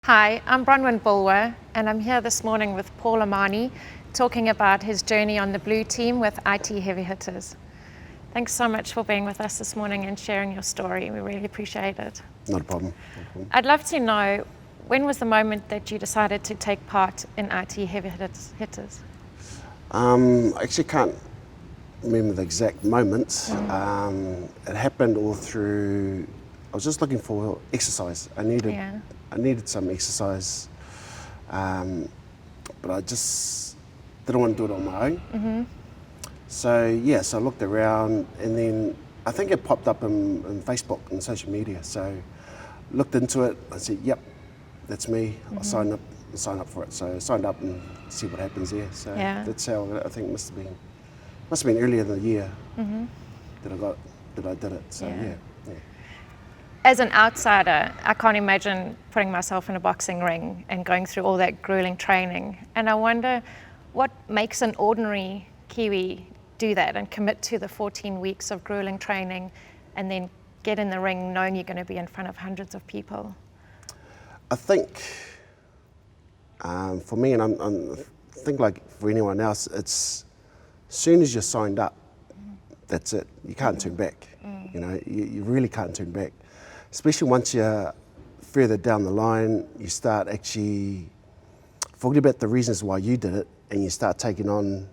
Hi, I'm Bronwyn Bulwer, and I'm here this morning with Paul Amani, talking about his journey on the blue team with IT Heavy Hitters. Thanks so much for being with us this morning and sharing your story. We really appreciate it. Not a problem. I'd love to know, when was the moment that you decided to take part in IT Heavy Hitters? I actually can't remember the exact moments. It happened all through. I was just looking for exercise. I needed some exercise, but I just didn't want to do it on my own. So I looked around, and then I think it popped up in Facebook and social media. So looked into it. I said, "Yep, that's me." I'll sign up for it. So I signed up and see what happens there. So that's how I think it must have been earlier in the year that I did it. So yeah. As an outsider, I can't imagine putting myself in a boxing ring and going through all that grueling training. And I wonder what makes an ordinary Kiwi do that and commit to the 14 weeks of grueling training and then get in the ring knowing you're going to be in front of hundreds of people. I think for me, and I think like for anyone else, it's as soon as you're signed up, that's it. You can't turn back. You know, you really can't turn back. Especially once you're further down the line, you start actually forget about the reasons why you did it, and you start taking on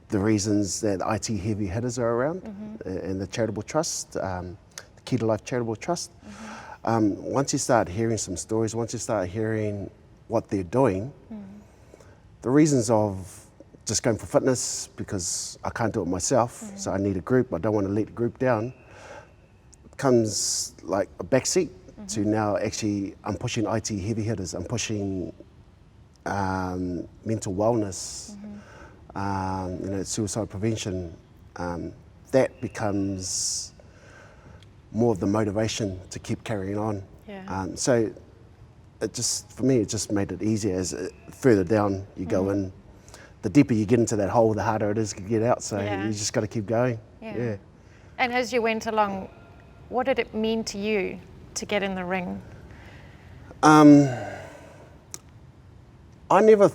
the reasons that IT Heavy Hitters are around, and the charitable trust, the Key to Life Charitable Trust. Once you start hearing some stories, once you start hearing what they're doing, the reasons of just going for fitness, because I can't do it myself, so I need a group, I don't want to let the group down, comes like a backseat to now actually I'm pushing IT Heavy Hitters, I'm pushing mental wellness, suicide prevention. That becomes more of the motivation to keep carrying on. So it just, for me, it just made it easier as further down you go in. The deeper you get into that hole, the harder it is to get out. So you just got to keep going. Yeah. And as you went along, what did it mean to you to get in the ring? I never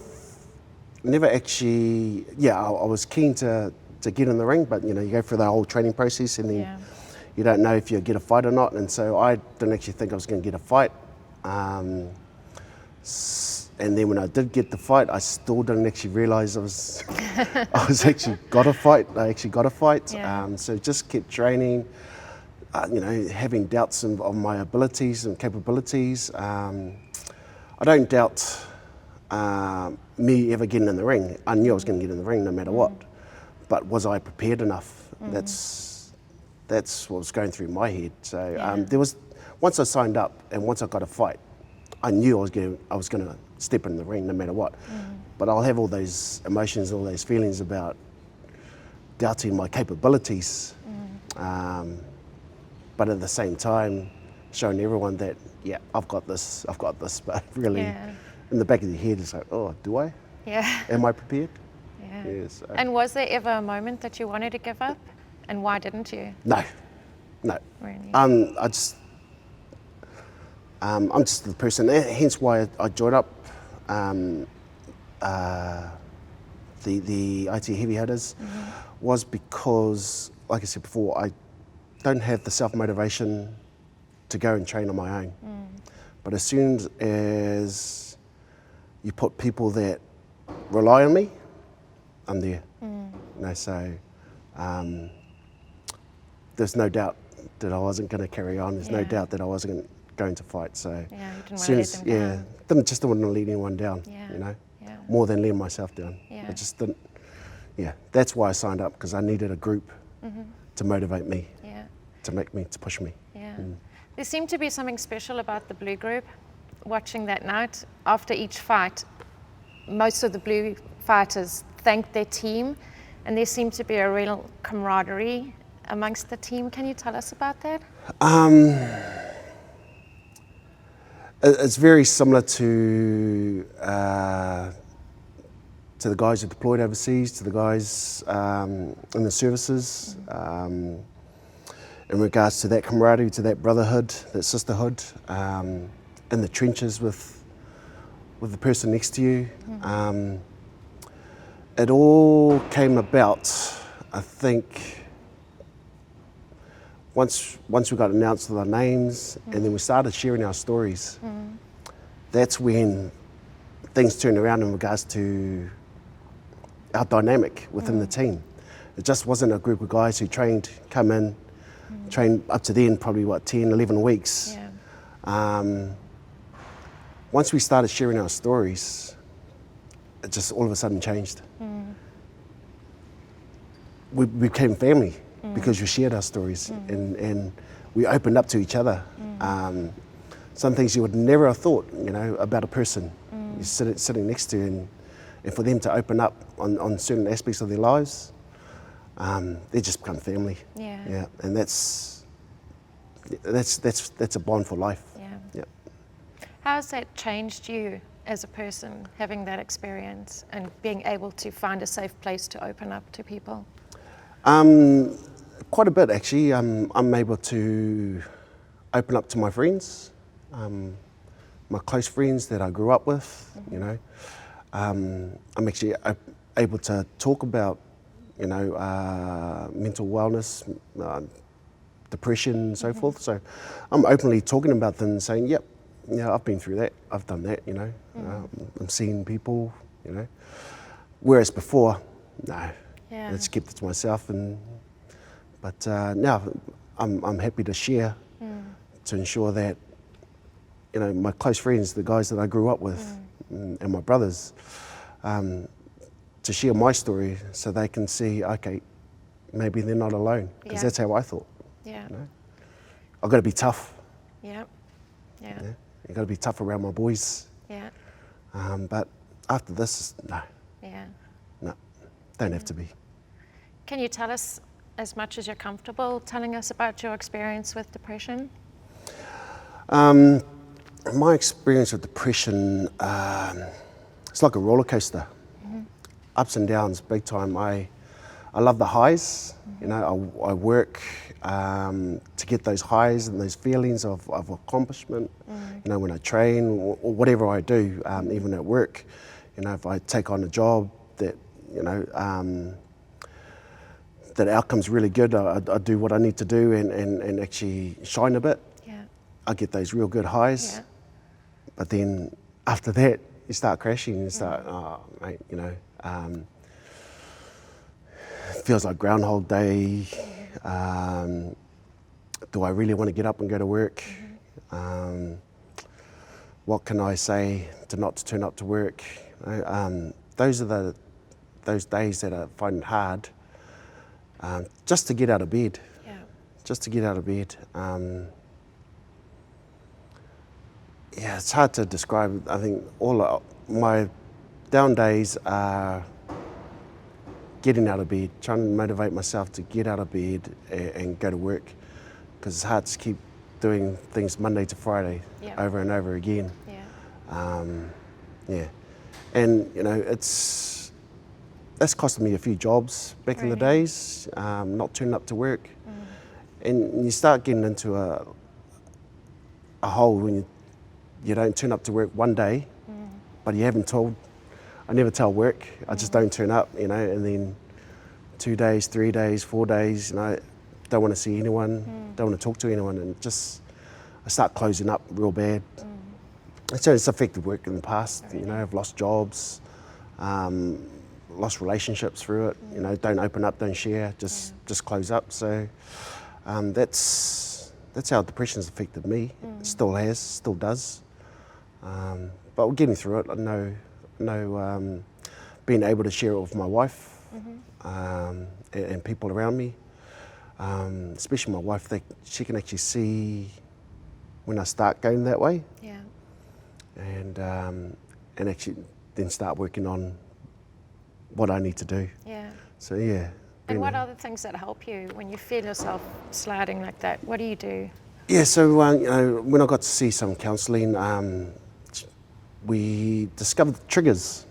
actually, I was keen to get in the ring, but you go through the whole training process and then you don't know if you'll get a fight or not. And so I didn't actually think I was going to get a fight. And then when I did get the fight, I still didn't actually realise I actually got a fight. So just kept training. Having doubts of my abilities and capabilities. I don't doubt me ever getting in the ring. I knew I was going to get in the ring no matter what. But was I prepared enough? That's what was going through my head. So there was, once I signed up and once I got a fight, I knew I was going to step in the ring no matter what. But I'll have all those emotions, all those feelings about doubting my capabilities. But at the same time, showing everyone that, I've got this, but really in the back of your head, it's like, oh, do I? Am I prepared? Yes. And was there ever a moment that you wanted to give up? And why didn't you? No. Really? I'm just the person, hence why I joined up the IT Heavy Hitters, was because, like I said before, I don't have the self-motivation to go and train on my own. But as soon as you put people that rely on me, I'm there. So there's no doubt that I wasn't going to carry on. There's no doubt that I wasn't going to fight. So you didn't want to let them down. Didn't want to let anyone down. More than letting myself down. I just didn't. That's why I signed up, because I needed a group to motivate me. To push me. There seemed to be something special about the blue group. Watching that night, after each fight, most of the blue fighters thanked their team, and there seemed to be a real camaraderie amongst the team. Can you tell us about that? It's very similar to the guys who deployed overseas, to the guys in the services. In regards to that camaraderie, to that brotherhood, that sisterhood, in the trenches with the person next to you. It all came about, I think, once we got announced with our names, and then we started sharing our stories. That's when things turned around in regards to our dynamic within the team. It just wasn't a group of guys who come in, trained up to then probably 10, 11 weeks. Yeah. Once we started sharing our stories, it just all of a sudden changed. We became family because we shared our stories and we opened up to each other. Some things you would never have thought, about a person you're sitting next to, and for them to open up on certain aspects of their lives, they just become family. Yeah. And that's a bond for life. Yeah. How has that changed you as a person, having that experience and being able to find a safe place to open up to people? Quite a bit, actually. I'm able to open up to my friends, my close friends that I grew up with. I'm actually able to talk about, mental wellness, depression, and so forth. So I'm openly talking about them and saying, yep, I've been through that, I've done that, I'm seeing people, Whereas before, no, I just kept it to myself. But now I'm happy to share to ensure that, my close friends, the guys that I grew up with, and my brothers, to share my story so they can see, okay, maybe they're not alone, because that's how I thought. Yeah. I've got to be tough. Yeah. You've got to be tough around my boys. Yeah. But after this, no, don't have to be. Can you tell us, as much as you're comfortable, telling us about your experience with depression? My experience with depression, it's like a roller coaster. Ups and downs, big time. I love the highs. I work to get those highs and those feelings of accomplishment. When I train or whatever I do, even at work, if I take on a job that, that outcome's really good, I do what I need to do and actually shine a bit. I get those real good highs. But then after that, you start crashing. You start, mate, it feels like Groundhog Day. Do I really want to get up and go to work? What can I say to not to turn up to work? Those are those days that I find hard. Just to get out of bed. Just to get out of bed. It's hard to describe. I think all my down days are getting out of bed, trying to motivate myself to get out of bed and go to work, because it's hard to keep doing things Monday to Friday over and over again. And that's costed me a few jobs back in the days, not turning up to work. And you start getting into a hole when you don't turn up to work one day, but you haven't told. I never tell work, I just don't turn up, and then 2 days, 3 days, 4 days, don't want to see anyone, don't want to talk to anyone, and I start closing up real bad. So it's affected work in the past, I've lost jobs, lost relationships through it, don't open up, don't share, just close up. So that's how depression's affected me. It still has, still does. But we're getting through it. I know being able to share it with my wife and people around me, especially my wife, she can actually see when I start going that way, and actually then start working on what I need to do. So And what are the things that help you when you feel yourself sliding like that? What do you do? So when I got to see some counselling, we discovered triggers.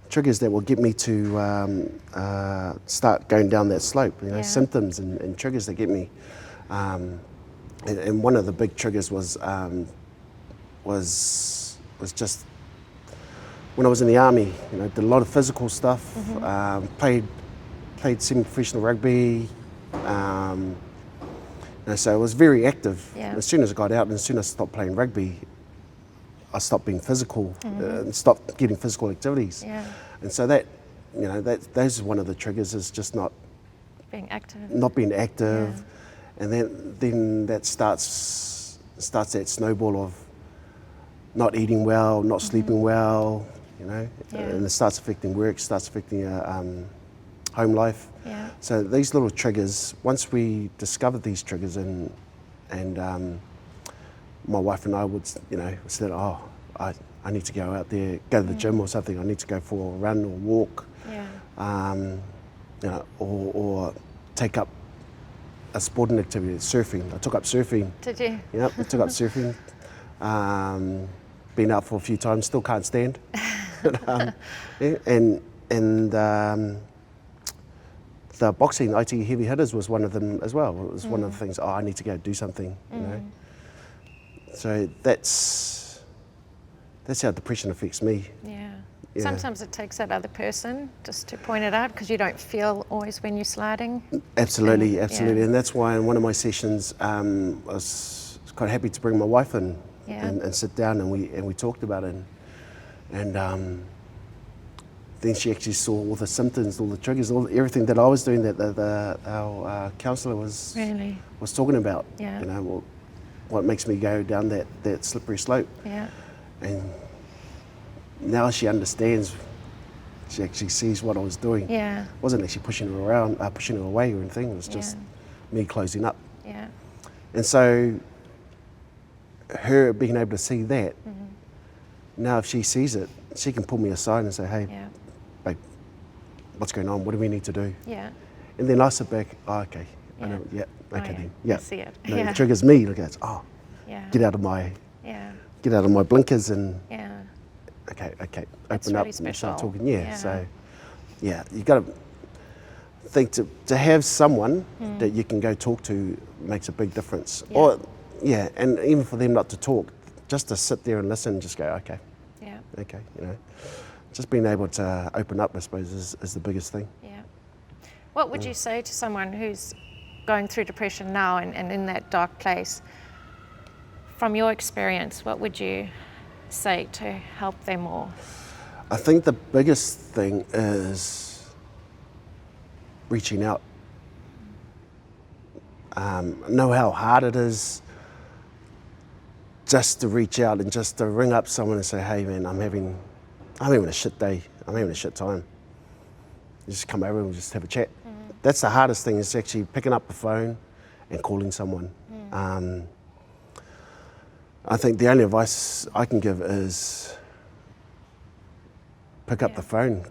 Triggers that will get me to start going down that slope, symptoms and triggers that get me. And one of the big triggers was was just when I was in the army. You know, did a lot of physical stuff. Played semi-professional rugby. You know, so I was very active. Yeah. As soon as I got out and as soon as I stopped playing rugby, I stopped being physical and stopped getting physical activities. Yeah. And so that, you know, those are one of the triggers, is just not Being active. not being active. Yeah. And then that starts that snowball of not eating well, not sleeping well, you know, Yeah. and it starts affecting work, starts affecting home life. Yeah. So these little triggers, once we discovered these triggers, and my wife and I would, you know, said, oh, I need to go out there, go to the gym or something. I need to go for a run or walk, Yeah. you know, or take up a sporting activity, surfing. I took up surfing. Did you? Yep, I took up surfing. Been out for a few times, still can't stand. Yeah, and the boxing, IT heavy hitters was one of them as well. It was one of the things, I need to go do something, you know. So that's how depression affects me. Yeah. Yeah. Sometimes it takes that other person just to point it out, because you don't feel always when you're sliding. Absolutely, And, absolutely. yeah. And that's why in one of my sessions, I was quite happy to bring my wife in and sit down, and we talked about it. And then she actually saw all the symptoms, all the triggers, everything that I was doing, that our counsellor was talking about. Yeah. You know, what makes me go down that slippery slope. Yeah. And now she understands. She actually sees what I was doing. Yeah. I wasn't actually pushing her around, pushing her away or anything. It was just me closing up. Yeah. And so her being able to see that, now if she sees it, she can pull me aside and say, hey, babe, what's going on? What do we need to do? Yeah. And then I sit back, oh, okay, I know, okay yeah. then, I see it. No, Yeah. it triggers me, like it's, Yeah. get out of my blinkers and, Yeah. okay, That's open up really and start special. talking. Yeah. So, yeah, you got to think to have someone that you can go talk to makes a big difference. Yeah. Or, and even for them not to talk, just to sit there and listen and just go, okay, you know. Just being able to open up, I suppose, is the biggest thing. Yeah. What would you say to someone who's going through depression now and in that dark place? From your experience, what would you say to help them more? I think the biggest thing is reaching out. Know how hard it is just to reach out and just to ring up someone and say, hey man, I'm having a shit day, I'm having a shit time. You just come over and just have a chat. That's the hardest thing, is actually picking up the phone and calling someone. I think the only advice I can give is pick up the phone,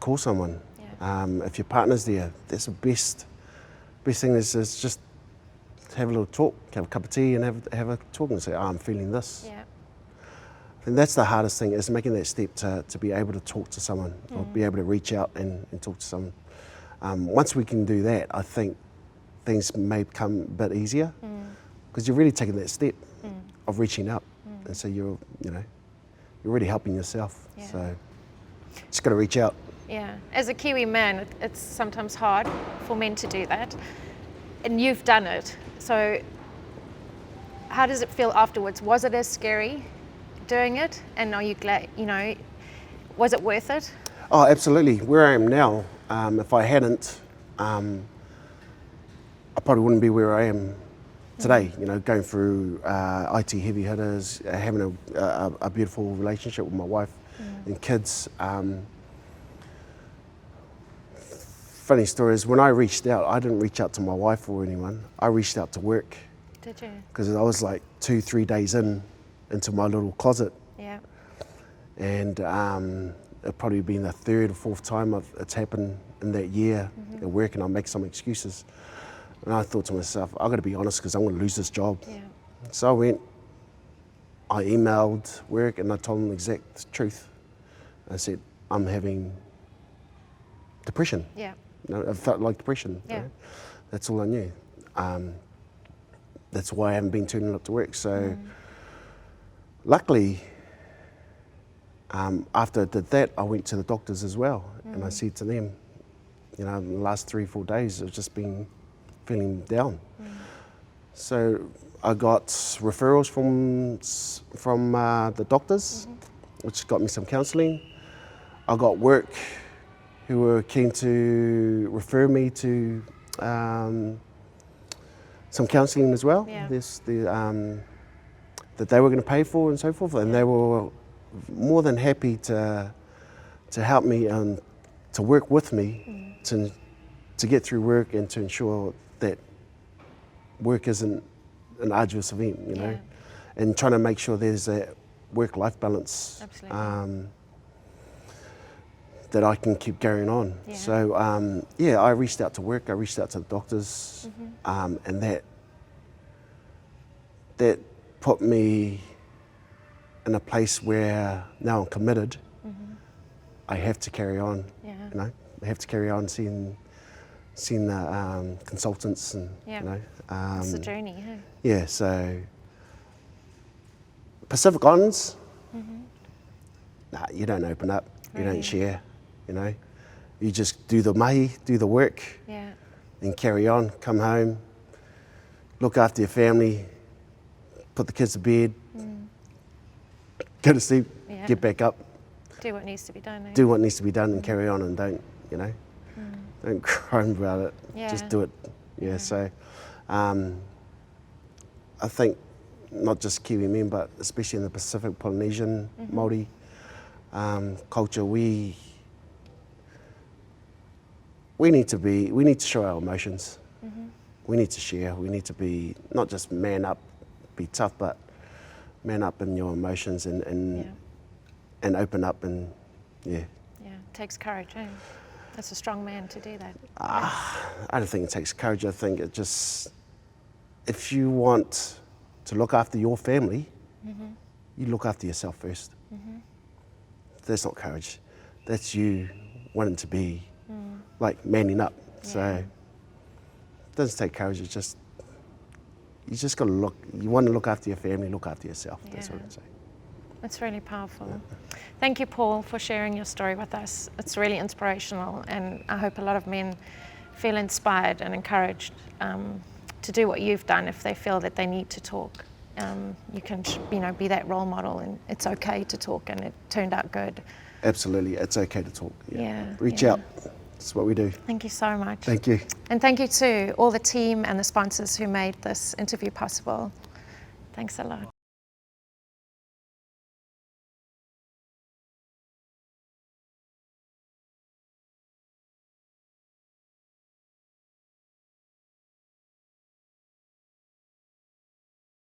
call someone. If your partner's there, that's the best thing is just have a little talk, have a cup of tea and have a talk and say, oh, I'm feeling this. Yeah. I think that's the hardest thing, is making that step to be able to talk to someone or be able to reach out and talk to someone. Once we can do that, I think things may become a bit easier, because you're really taking that step of reaching out, and so you're really helping yourself. Yeah. So just got to reach out. Yeah. As a Kiwi man, it's sometimes hard for men to do that, and you've done it. So how does it feel afterwards? Was it as scary doing it? And are you glad, was it worth it? Oh, absolutely. Where I am now, if I hadn't, I probably wouldn't be where I am today. Going through IT heavy hitters, having a beautiful relationship with my wife and kids. Funny story is, when I reached out, I didn't reach out to my wife or anyone. I reached out to work. Did you? Because I was like 2-3 days into my little closet. Yeah. And it probably been the third or fourth time it's happened in that year at work, and I make some excuses. And I thought to myself, I've got to be honest, because I'm going to lose this job. Yeah. So I emailed work and I told them the exact truth. I said, I'm having depression. Yeah. It felt like depression. Yeah. That's all I knew. That's why I haven't been turning up to work. So luckily, after I did that, I went to the doctors as well, and I said to them, you know, in the last 3-4 days, I've just been feeling down. So I got referrals from the doctors, which got me some counselling. I got work who were keen to refer me to some counselling as well. Yeah. That they were going to pay for and so forth, and they were more than happy to help me and to work with me to get through work and to ensure that work isn't an arduous event, you know, and trying to make sure there's a work-life balance. Absolutely. That I can keep carrying on. Yeah. So I reached out to work, I reached out to the doctors, and that put me in a place where now I'm committed. I have to carry on. Yeah. You know, I have to carry on seeing the consultants and you know. It's a journey, hey? Yeah. So Pacific Islands, nah, you don't open up, you don't share. You know, you just do the mahi, do the work, and carry on. Come home, look after your family, put the kids to bed, go to sleep, get back up, do what needs to be done. Eh? do what needs to be done, and carry on. And don't, you know, don't cry about it. Just do it. Yeah. So, I think not just Kiwi men, but especially in the Pacific Polynesian Māori culture, we need to show our emotions. We need to share. We need to be not just man up, be tough, but man up in your emotions and open up and yeah. Yeah, it takes courage. Eh? That's a strong man to do that. I don't think it takes courage. I think it just, if you want to look after your family, you look after yourself first. That's not courage. That's you wanting to be like manning up. So it doesn't take courage. It's just, you just got to look. You want to look after your family, look after yourself. That's what I'd say. That's really powerful. Thank you, Paul, for sharing your story with us. It's really inspirational, and I hope a lot of men feel inspired and encouraged to do what you've done if they feel that they need to talk. You can, be that role model, and it's okay to talk, and it turned out good. Absolutely, it's okay to talk. Yeah. Reach out. That's what we do. Thank you so much. Thank you. And thank you to all the team and the sponsors who made this interview possible. Thanks a lot.